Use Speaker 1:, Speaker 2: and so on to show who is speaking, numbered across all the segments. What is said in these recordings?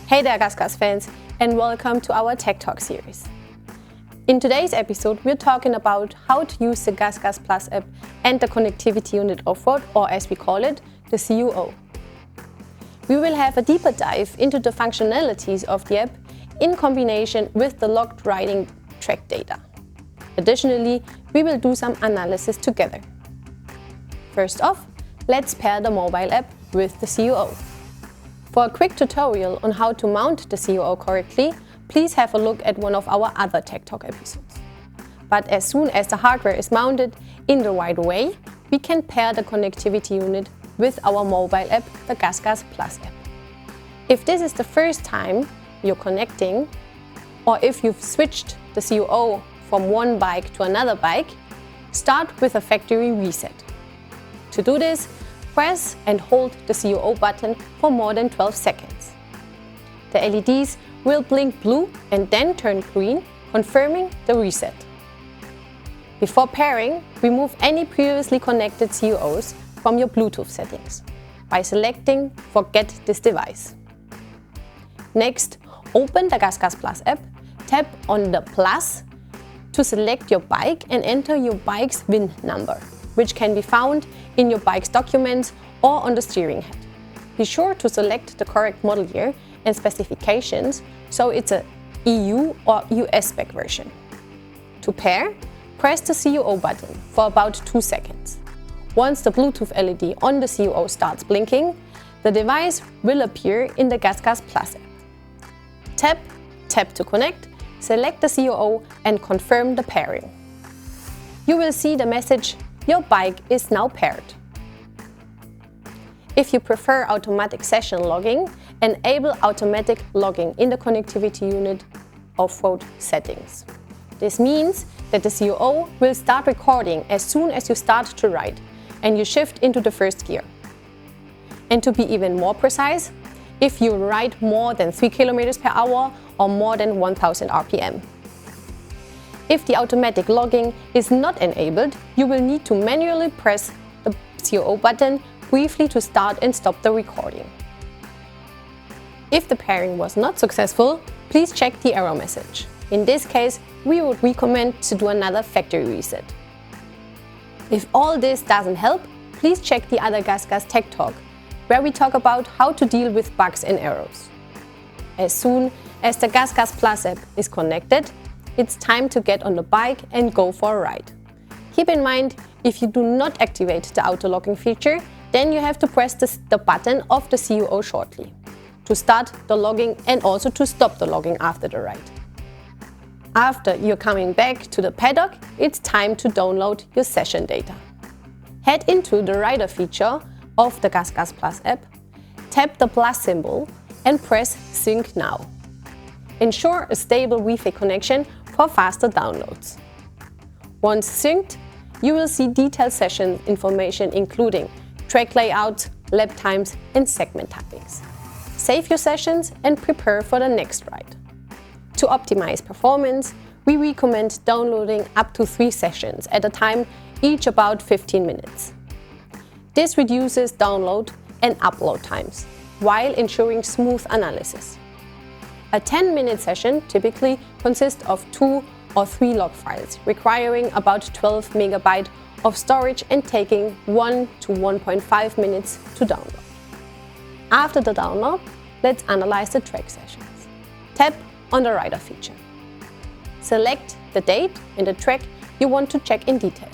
Speaker 1: Hey there GASGAS fans, and welcome to our Tech Talk series. In today's episode, we're talking about how to use the GASGAS Plus app and the connectivity unit offroad, or as we call it, the CUO. We will have a deeper dive into the functionalities of the app in combination with the logged riding track data. Additionally, we will do some analysis together. First off, let's pair the mobile app with the CUO. For a quick tutorial on how to mount the CUO correctly, please have a look at one of our other Tech Talk episodes. But as soon as the hardware is mounted in the right way, we can pair the connectivity unit with our mobile app, the GASGAS Plus app. If this is the first time you're connecting, or if you've switched the CUO from one bike to another bike, start with a factory reset. To do this, press and hold the CUO button for more than 12 seconds. The LEDs will blink blue and then turn green, confirming the reset. Before pairing, remove any previously connected CUOs from your Bluetooth settings by selecting Forget this device. Next, open the GASGAS Plus app, tap on the plus to select your bike and enter your bike's VIN number, which can be found in your bike's documents or on the steering head. Be sure to select the correct model year and specifications, so it's a EU or US spec version. To pair, press the CUO button for about 2 seconds. Once the Bluetooth LED on the CUO starts blinking, the device will appear in the GASGAS Plus app. Tap to connect, select the CUO and confirm the pairing. You will see the message, "Your bike is now paired." If you prefer automatic session logging, enable automatic logging in the connectivity unit offroad settings. This means that the CUO will start recording as soon as you start to ride and you shift into the first gear. And to be even more precise, if you ride more than 3 km per hour or more than 1000 RPM. If the automatic logging is not enabled, you will need to manually press the CUO button briefly to start and stop the recording. If the pairing was not successful, please check the error message. In this case, we would recommend to do another factory reset. If all this doesn't help, please check the other GASGAS Tech Talk, where we talk about how to deal with bugs and errors. As soon as the GASGAS Plus app is connected, it's time to get on the bike and go for a ride. Keep in mind, if you do not activate the auto logging feature, then you have to press the button of the CUO shortly to start the logging and also to stop the logging after the ride. After you're coming back to the paddock, it's time to download your session data. Head into the rider feature of the GASGAS Plus app, tap the plus symbol and press Sync Now. Ensure a stable Wi-Fi connection for faster downloads. Once synced, you will see detailed session information including track layouts, lap times and segment typings. Save your sessions and prepare for the next ride. To optimize performance, we recommend downloading up to 3 sessions at a time, each about 15 minutes. This reduces download and upload times, while ensuring smooth analysis. A 10-minute session typically consists of 2 or 3 log files, requiring about 12 MB of storage and taking 1 to 1.5 minutes to download. After the download, let's analyze the track sessions. Tap on the rider feature. Select the date and the track you want to check in detail.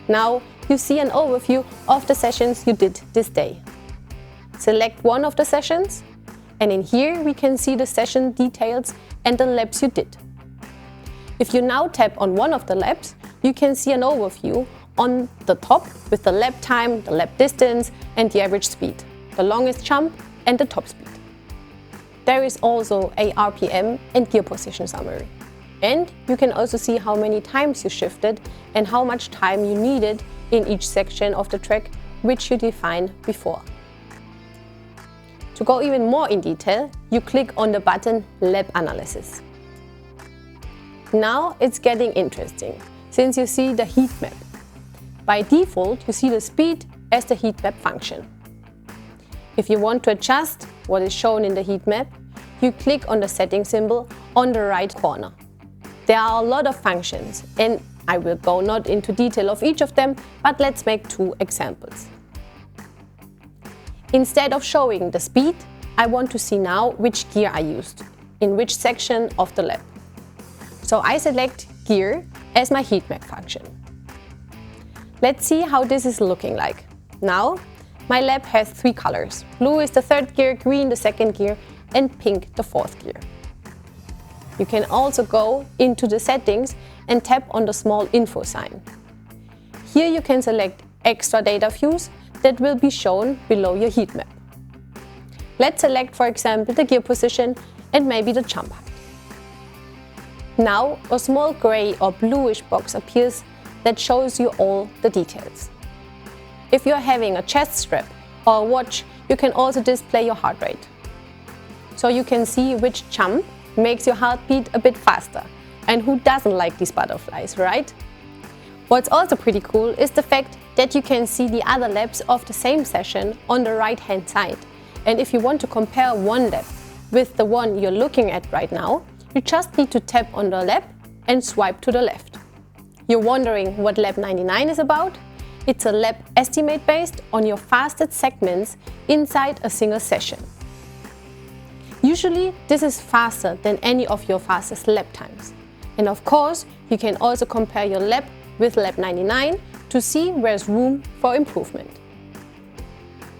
Speaker 1: Now you see an overview of the sessions you did this day. Select one of the sessions, and in here we can see the session details and the laps you did. If you now tap on one of the laps, you can see an overview on the top with the lap time, the lap distance and the average speed, the longest jump and the top speed. There is also a RPM and gear position summary. And you can also see how many times you shifted and how much time you needed in each section of the track, which you defined before. To go even more in detail, you click on the button Lap Analysis. Now it's getting interesting, since you see the heat map. By default, you see the speed as the heat map function. If you want to adjust what is shown in the heat map, you click on the setting symbol on the right corner. There are a lot of functions, and I will go not into detail of each of them, but let's make 2 examples. Instead of showing the speed, I want to see now which gear I used, in which section of the lap. So I select gear as my heat map function. Let's see how this is looking like. Now, my lap has 3 colors. Blue is the 3rd gear, green the 2nd gear, and pink the 4th gear. You can also go into the settings and tap on the small info sign. Here you can select extra data views that will be shown below your heat map. Let's select, for example, the gear position and maybe the jump height. Now a small gray or bluish box appears that shows you all the details. If you're having a chest strap or a watch, you can also display your heart rate. So you can see which jump makes your heartbeat a bit faster. And who doesn't like these butterflies, right? What's also pretty cool is the fact that you can see the other laps of the same session on the right hand side. And if you want to compare one lap with the one you're looking at right now, you just need to tap on the lap and swipe to the left. You're wondering what lap 99 is about? It's a lap estimate based on your fastest segments inside a single session. Usually this is faster than any of your fastest lap times. And of course, you can also compare your lap with lap 99 to see where's room for improvement.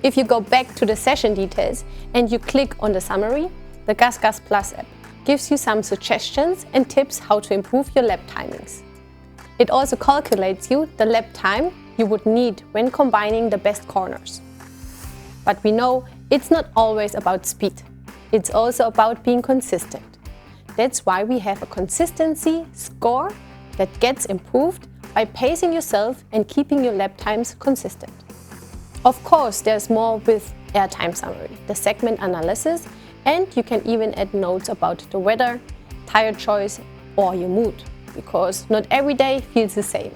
Speaker 1: If you go back to the session details and you click on the summary, the GASGAS Plus app gives you some suggestions and tips how to improve your lap timings. It also calculates you the lap time you would need when combining the best corners. But we know it's not always about speed. It's also about being consistent. That's why we have a consistency score that gets improved by pacing yourself and keeping your lap times consistent. Of course, there's more with airtime summary, the segment analysis, and you can even add notes about the weather, tire choice, or your mood, because not every day feels the same.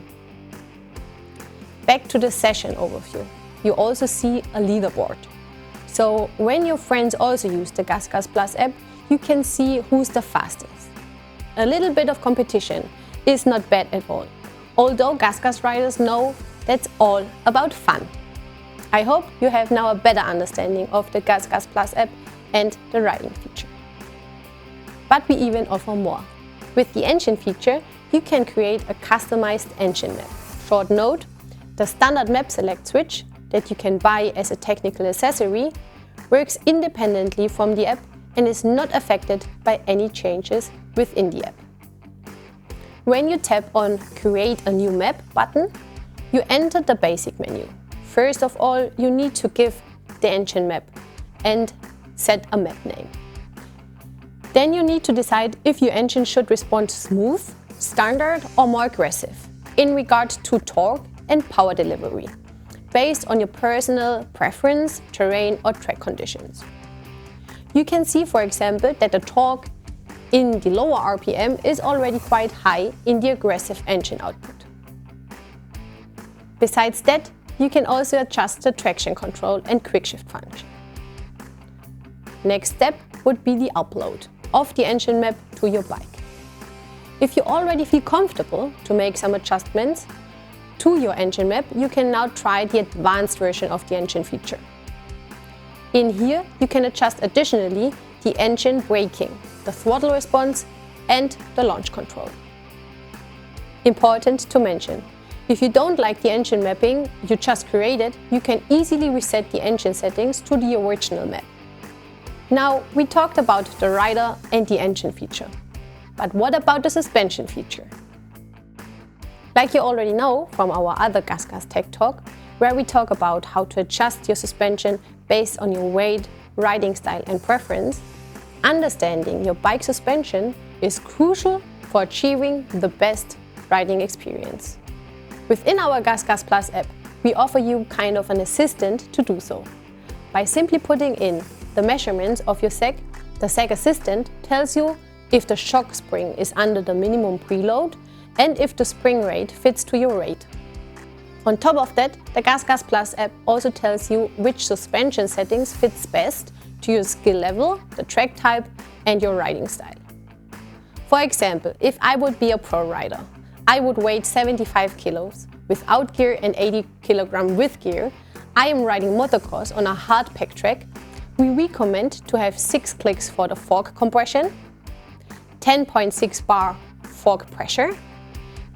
Speaker 1: Back to the session overview. You also see a leaderboard. So when your friends also use the GASGAS Plus app, you can see who's the fastest. A little bit of competition is not bad at all, although GASGAS riders know that's all about fun. I hope you have now a better understanding of the GASGAS Plus app and the riding feature. But we even offer more. With the engine feature, you can create a customized engine map. Short note, the standard map select switch that you can buy as a technical accessory works independently from the app and is not affected by any changes within the app. When you tap on Create a new map button, you enter the basic menu. First of all, you need to give the engine map and set a map name. Then you need to decide if your engine should respond smooth, standard or more aggressive in regard to torque and power delivery, based on your personal preference, terrain or track conditions. You can see, for example, that the torque in the lower RPM is already quite high in the aggressive engine output. Besides that, you can also adjust the traction control and quickshift function. Next step would be the upload of the engine map to your bike. If you already feel comfortable to make some adjustments to your engine map, you can now try the advanced version of the engine feature. In here, you can adjust additionally the engine braking, the throttle response and the launch control. Important to mention, if you don't like the engine mapping you just created, you can easily reset the engine settings to the original map. Now, we talked about the rider and the engine feature. But what about the suspension feature? Like you already know from our other GASGAS Tech Talk, where we talk about how to adjust your suspension based on your weight, riding style and preference, understanding your bike suspension is crucial for achieving the best riding experience. Within our GASGAS Plus app, we offer you kind of an assistant to do so. By simply putting in the measurements of your sag, the Sag Assistant tells you if the shock spring is under the minimum preload and if the spring rate fits to your rate. On top of that, the GASGAS Plus app also tells you which suspension settings fits best to your skill level, the track type, and your riding style. For example, if I would be a pro rider, I would weigh 75 kilos without gear and 80 kg with gear. I am riding motocross on a hard pack track. We recommend to have 6 clicks for the fork compression, 10.6 bar fork pressure,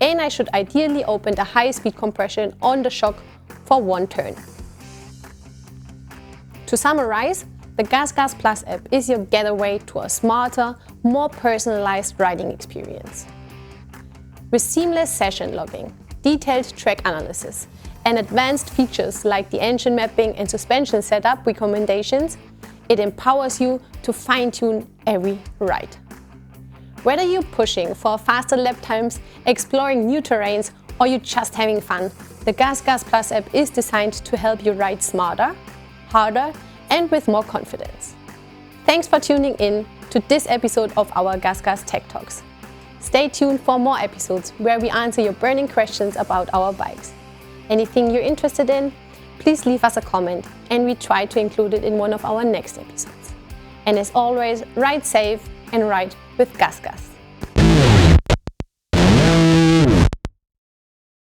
Speaker 1: and I should ideally open the high-speed compression on the shock for 1 turn. To summarize, the GASGAS Plus app is your getaway to a smarter, more personalized riding experience. With seamless session logging, detailed track analysis, and advanced features like the engine mapping and suspension setup recommendations, it empowers you to fine-tune every ride. Whether you're pushing for faster lap times, exploring new terrains, or you're just having fun, the GASGAS Plus app is designed to help you ride smarter, harder, and with more confidence. Thanks for tuning in to this episode of our GASGAS Tech Talks. Stay tuned for more episodes where we answer your burning questions about our bikes. Anything you're interested in, please leave us a comment and we try to include it in one of our next episodes. And as always, ride safe and ride with GASGAS.